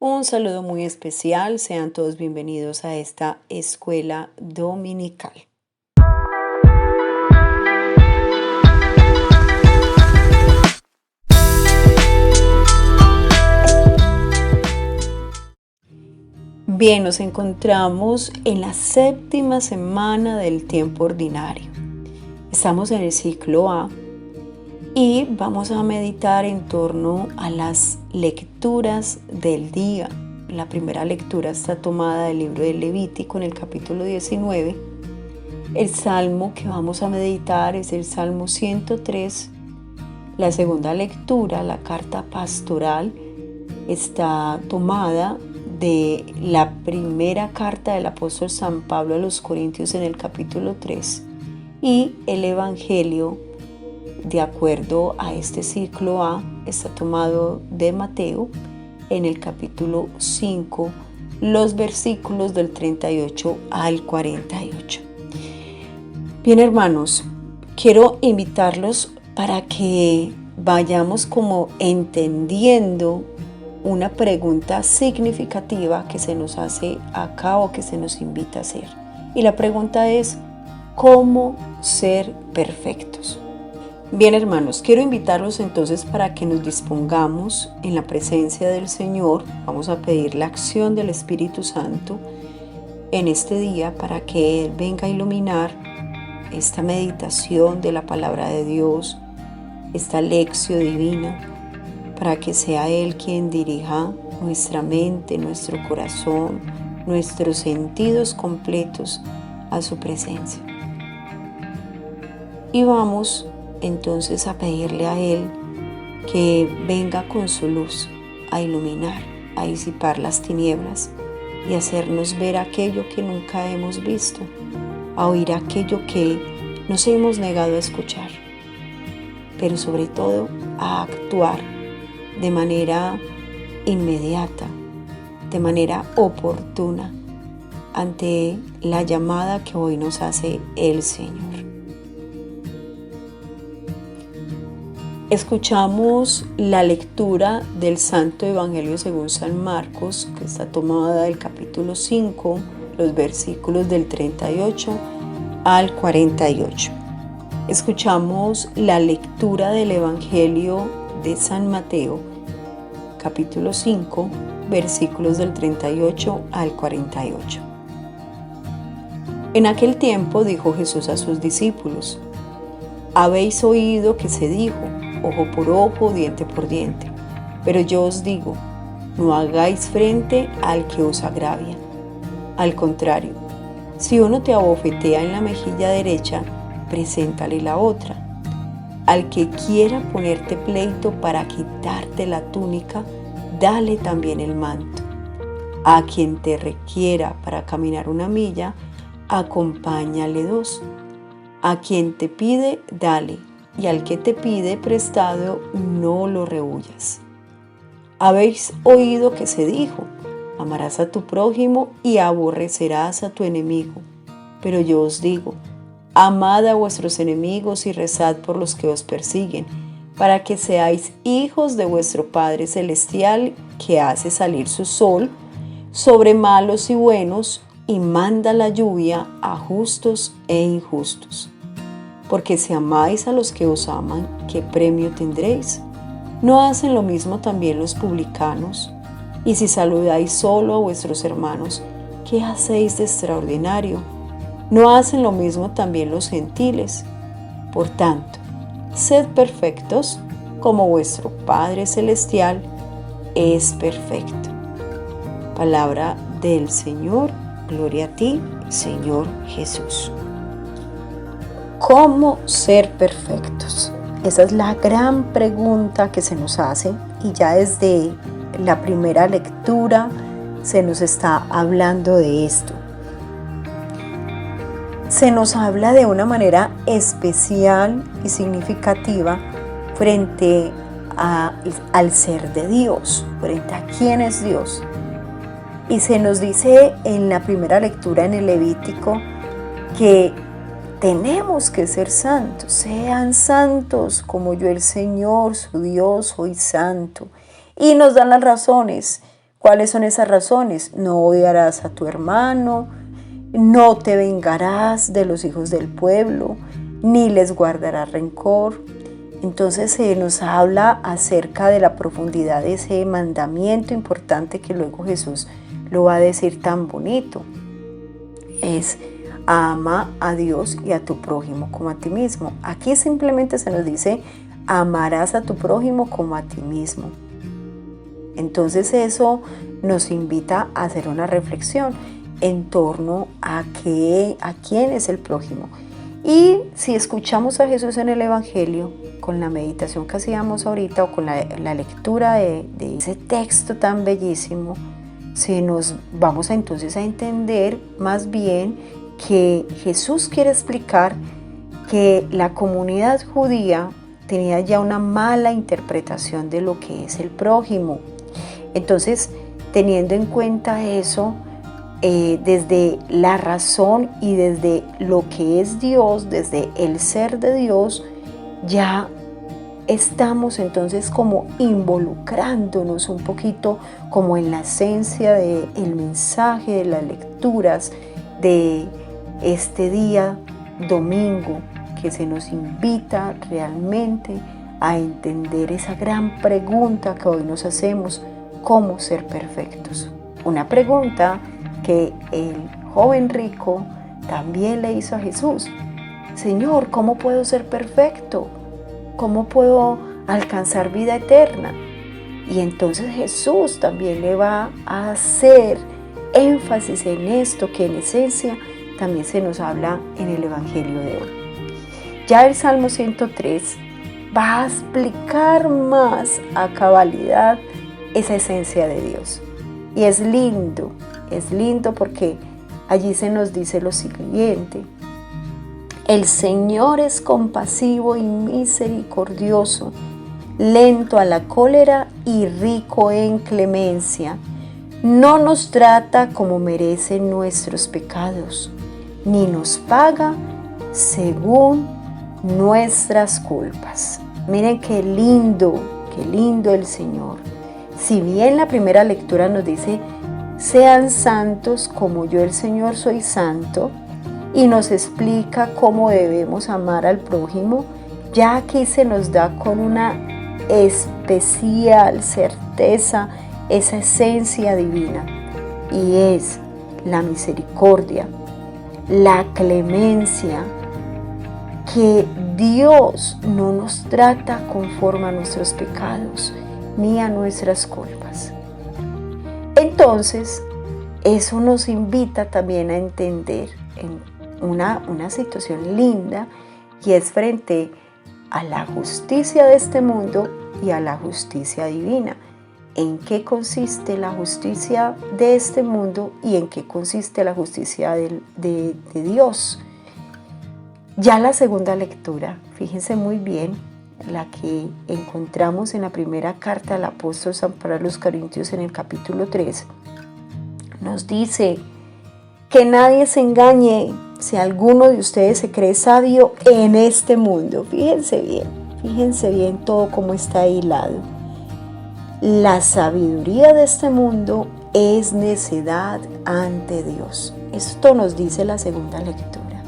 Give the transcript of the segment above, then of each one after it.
Un saludo muy especial, sean todos bienvenidos a esta escuela dominical. Bien, nos encontramos en la séptima semana del tiempo ordinario. Estamos en el ciclo A y vamos a meditar en torno a las lecturas del día. La primera lectura está tomada del libro de Levítico en el capítulo 19. El salmo que vamos a meditar es el Salmo 103. La segunda lectura, la carta pastoral, está tomada de la primera carta del apóstol San Pablo a los Corintios en el capítulo 3 y el Evangelio, de acuerdo a este ciclo A, está tomado de Mateo en el capítulo 5, los versículos del 38 al 48. Bien, hermanos, quiero invitarlos para que vayamos como entendiendo una pregunta significativa que se nos hace acá o que se nos invita a hacer. Y la pregunta es, ¿cómo ser perfectos? Bien, hermanos, quiero invitarlos entonces para que nos dispongamos en la presencia del Señor. Vamos a pedir la acción del Espíritu Santo en este día para que Él venga a iluminar esta meditación de la palabra de Dios, esta lección divina, para que sea Él quien dirija nuestra mente, nuestro corazón, nuestros sentidos completos a su presencia. Y vamos entonces a pedirle a Él que venga con su luz a iluminar, a disipar las tinieblas y hacernos ver aquello que nunca hemos visto, a oír aquello que nos hemos negado a escuchar, pero sobre todo a actuar de manera inmediata, de manera oportuna, ante la llamada que hoy nos hace el Señor. Escuchamos la lectura del Santo Evangelio según San Marcos, que está tomada del capítulo 5, los versículos del 38 al 48. Escuchamos la lectura del Evangelio de San Mateo, capítulo 5, versículos del 38 al 48. En aquel tiempo dijo Jesús a sus discípulos: habéis oído que se dijo, ojo por ojo, diente por diente. Pero yo os digo, no hagáis frente al que os agravia. Al contrario, si uno te abofetea en la mejilla derecha, preséntale la otra. Al que quiera ponerte pleito para quitarte la túnica, dale también el manto. A quien te requiera para caminar una milla, acompáñale 2. A quien te pide, dale, y al que te pide prestado, no lo rehuyas. Habéis oído que se dijo, amarás a tu prójimo y aborrecerás a tu enemigo. Pero yo os digo, amad a vuestros enemigos y rezad por los que os persiguen, para que seáis hijos de vuestro Padre Celestial, que hace salir su sol sobre malos y buenos, y manda la lluvia a justos e injustos. Porque si amáis a los que os aman, ¿qué premio tendréis? ¿No hacen lo mismo también los publicanos? Y si saludáis solo a vuestros hermanos, ¿qué hacéis de extraordinario? ¿No hacen lo mismo también los gentiles? Por tanto, sed perfectos, como vuestro Padre Celestial es perfecto. Palabra del Señor. Gloria a ti, Señor Jesús. ¿Cómo ser perfectos? Esa es la gran pregunta que se nos hace, y ya desde la primera lectura se nos está hablando de esto. Se nos habla de una manera especial y significativa frente al ser de Dios, frente a quién es Dios. Y se nos dice en la primera lectura en el Levítico que tenemos que ser santos. Sean santos como yo, el Señor, su Dios, soy santo. Y nos dan las razones. ¿Cuáles son esas razones? No odiarás a tu hermano, no te vengarás de los hijos del pueblo, ni les guardarás rencor. Entonces se nos habla acerca de la profundidad de ese mandamiento importante que luego Jesús lo va a decir tan bonito. Es: ama a Dios y a tu prójimo como a ti mismo. Aquí simplemente se nos dice: amarás a tu prójimo como a ti mismo. Entonces eso nos invita a hacer una reflexión en torno a quién es el prójimo. Y si escuchamos a Jesús en el Evangelio, con la meditación que hacíamos ahorita o con la lectura de ese texto tan bellísimo, vamos entonces a entender más bien que Jesús quiere explicar que la comunidad judía tenía ya una mala interpretación de lo que es el prójimo. Entonces, teniendo en cuenta eso, desde la razón y desde lo que es Dios, desde el ser de Dios, ya estamos entonces como involucrándonos un poquito como en la esencia del mensaje, de las lecturas de este día domingo, que se nos invita realmente a entender esa gran pregunta que hoy nos hacemos: ¿cómo ser perfectos? Una pregunta que el joven rico también le hizo a Jesús: Señor, ¿cómo puedo ser perfecto? ¿Cómo puedo alcanzar vida eterna? Y entonces Jesús también le va a hacer énfasis en esto, que en esencia también se nos habla en el Evangelio de hoy. Ya el Salmo 103 va a explicar más a cabalidad esa esencia de Dios. Y es lindo porque allí se nos dice lo siguiente: el Señor es compasivo y misericordioso, lento a la cólera y rico en clemencia. No nos trata como merecen nuestros pecados, ni nos paga según nuestras culpas. Miren qué lindo el Señor. Si bien la primera lectura nos dice: sean santos como yo el Señor soy santo, y nos explica cómo debemos amar al prójimo, ya aquí se nos da con una especial certeza esa esencia divina, y es la misericordia, la clemencia, que Dios no nos trata conforme a nuestros pecados ni a nuestras culpas. Entonces, eso nos invita también a entender en una situación linda, y es frente a la justicia de este mundo y a la justicia divina. ¿En qué consiste la justicia de este mundo y en qué consiste la justicia de Dios? Ya la segunda lectura, fíjense muy bien, la que encontramos en la primera carta del apóstol San Pablo a los Corintios en el capítulo 3, nos dice: que nadie se engañe, si alguno de ustedes se cree sabio en este mundo. Fíjense bien todo cómo está hilado. La sabiduría de este mundo es necedad ante Dios. Esto nos dice la segunda lectura.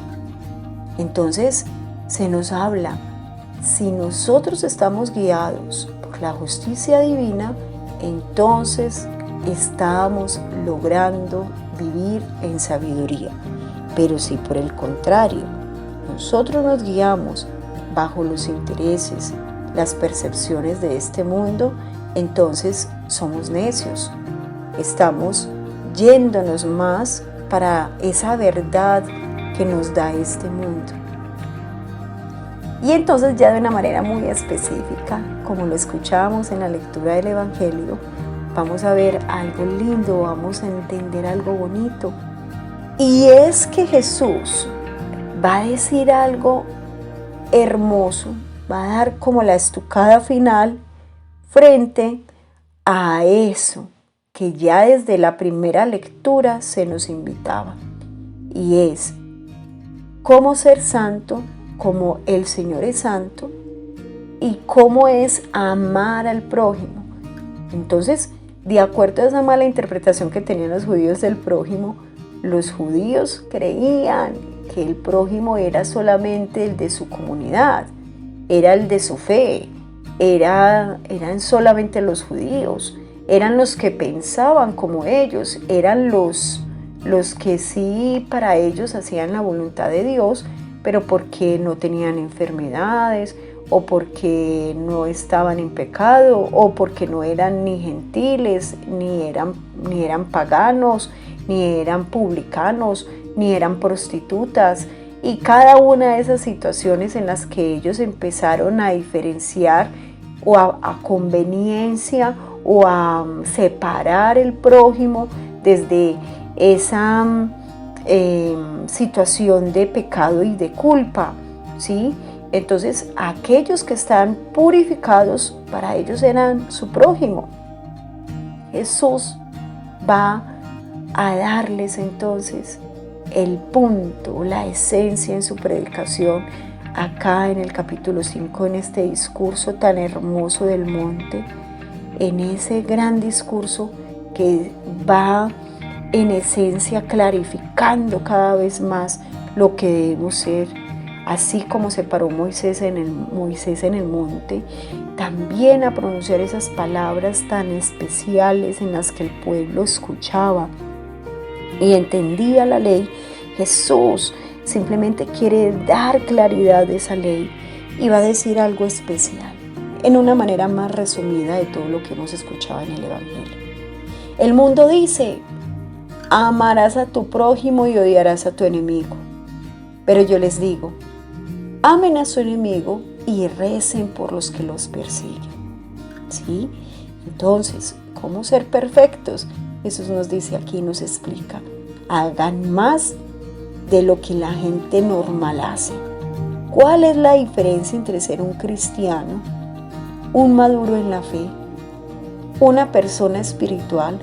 Entonces se nos habla: si nosotros estamos guiados por la justicia divina, entonces estamos logrando vivir en sabiduría. Pero si por el contrario nosotros nos guiamos bajo los intereses, las percepciones de este mundo, entonces somos necios. Estamos yéndonos más para esa verdad que nos da este mundo. Y entonces, ya de una manera muy específica, como lo escuchábamos en la lectura del Evangelio, vamos a ver algo lindo, vamos a entender algo bonito. Y es que Jesús va a decir algo hermoso, va a dar como la estucada final frente a eso que ya desde la primera lectura se nos invitaba. Y es cómo ser santo, como el Señor es santo, y cómo es amar al prójimo. Entonces, De acuerdo a esa mala interpretación que tenían los judíos del prójimo, los judíos creían que el prójimo era solamente el de su comunidad, era el de su fe, eran solamente los judíos, eran los que pensaban como ellos, eran los que sí para ellos hacían la voluntad de Dios, pero porque no tenían enfermedades, o porque no estaban en pecado, o porque no eran ni gentiles, ni eran paganos, ni eran publicanos, ni eran prostitutas. Y cada una de esas situaciones en las que ellos empezaron a diferenciar o a conveniencia o a separar el prójimo desde esa situación de pecado y de culpa, ¿sí? Entonces, aquellos que están purificados, para ellos eran su prójimo. Jesús va a darles entonces el punto, la esencia en su predicación, acá en el capítulo 5, en este discurso tan hermoso del monte, en ese gran discurso que va en esencia clarificando cada vez más lo que debemos ser. Así como se paró Moisés en el monte, también a pronunciar esas palabras tan especiales en las que el pueblo escuchaba y entendía la ley. Jesús simplemente quiere dar claridad de esa ley y va a decir algo especial, en una manera más resumida de todo lo que hemos escuchado en el Evangelio. El mundo dice: amarás a tu prójimo y odiarás a tu enemigo. Pero yo les digo: amen a su enemigo y recen por los que los persiguen. ¿Sí? Entonces, ¿cómo ser perfectos? Jesús nos dice aquí, nos explica: hagan más de lo que la gente normal hace. ¿Cuál es la diferencia entre ser un cristiano, un maduro en la fe, una persona espiritual,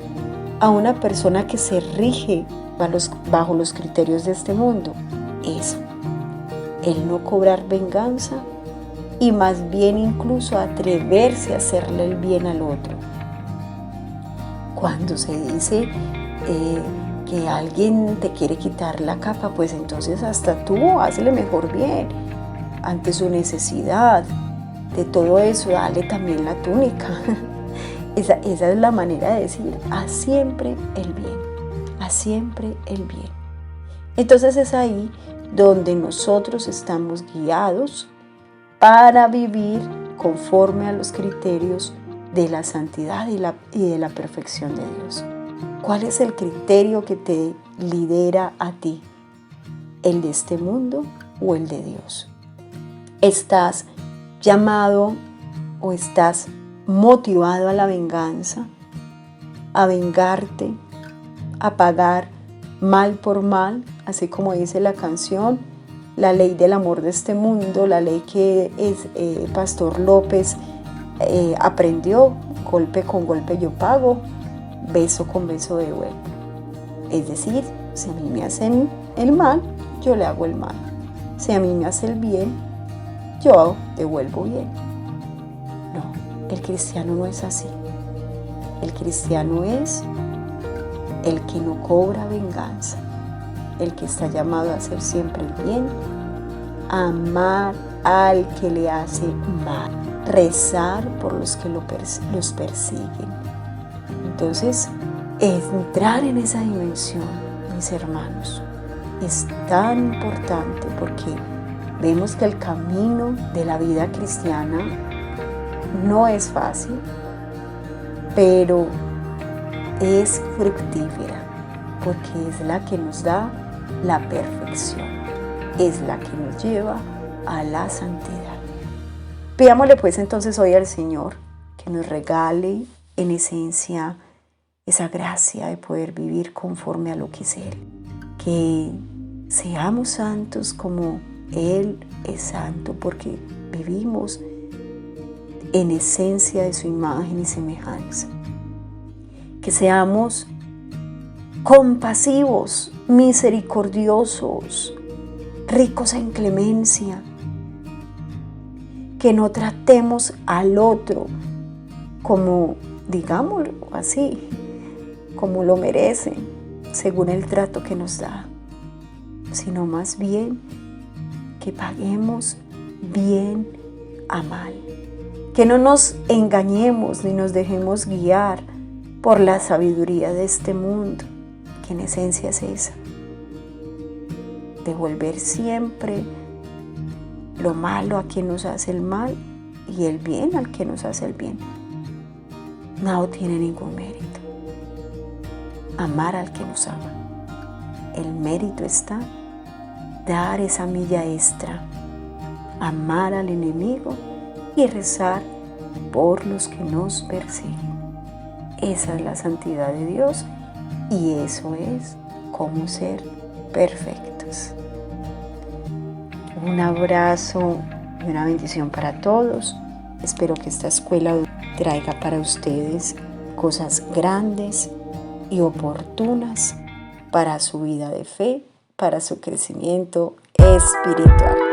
a una persona que se rige bajo los criterios de este mundo? Eso, el no cobrar venganza y más bien incluso atreverse a hacerle el bien al otro. Cuando se dice que alguien te quiere quitar la capa, pues entonces hasta tú hazle mejor bien. Ante su necesidad de todo eso, dale también la túnica. Esa es la manera de decir: haz siempre el bien, haz siempre el bien. Entonces es ahí donde nosotros estamos guiados para vivir conforme a los criterios de la santidad y de la perfección de Dios. ¿Cuál es el criterio que te lidera a ti? ¿El de este mundo o el de Dios? ¿Estás llamado o estás motivado a la venganza, a vengarte, a pagar mal por mal, así como dice la canción, la ley del amor de este mundo, la ley que Pastor López aprendió: golpe con golpe yo pago, beso con beso devuelvo? Es decir, si a mí me hacen el mal, yo le hago el mal. Si a mí me hace el bien, yo devuelvo bien. No, el cristiano no es así. El cristiano es el que no cobra venganza, el que está llamado a hacer siempre el bien, amar al que le hace mal, rezar por los que los persiguen. Entonces, entrar en esa dimensión, mis hermanos, es tan importante porque vemos que el camino de la vida cristiana no es fácil, pero es fructífera porque es la que nos da la perfección, es la que nos lleva a la santidad. Pidámosle pues entonces hoy al Señor que nos regale en esencia esa gracia de poder vivir conforme a lo que es Él, que seamos santos como Él es santo, porque vivimos en esencia de su imagen y semejanza. Que seamos compasivos, misericordiosos, ricos en clemencia. Que no tratemos al otro como digámoslo así, como lo merecen, según el trato que nos da, sino más bien que paguemos bien a mal. Que no nos engañemos ni nos dejemos guiar por la sabiduría de este mundo, que en esencia es esa. Devolver siempre lo malo a quien nos hace el mal y el bien al que nos hace el bien. No tiene ningún mérito. Amar al que nos ama. El mérito está dar esa milla extra, amar al enemigo y rezar por los que nos persiguen. Esa es la santidad de Dios y eso es cómo ser perfectos. Un abrazo y una bendición para todos. Espero que esta escuela traiga para ustedes cosas grandes y oportunas para su vida de fe, para su crecimiento espiritual.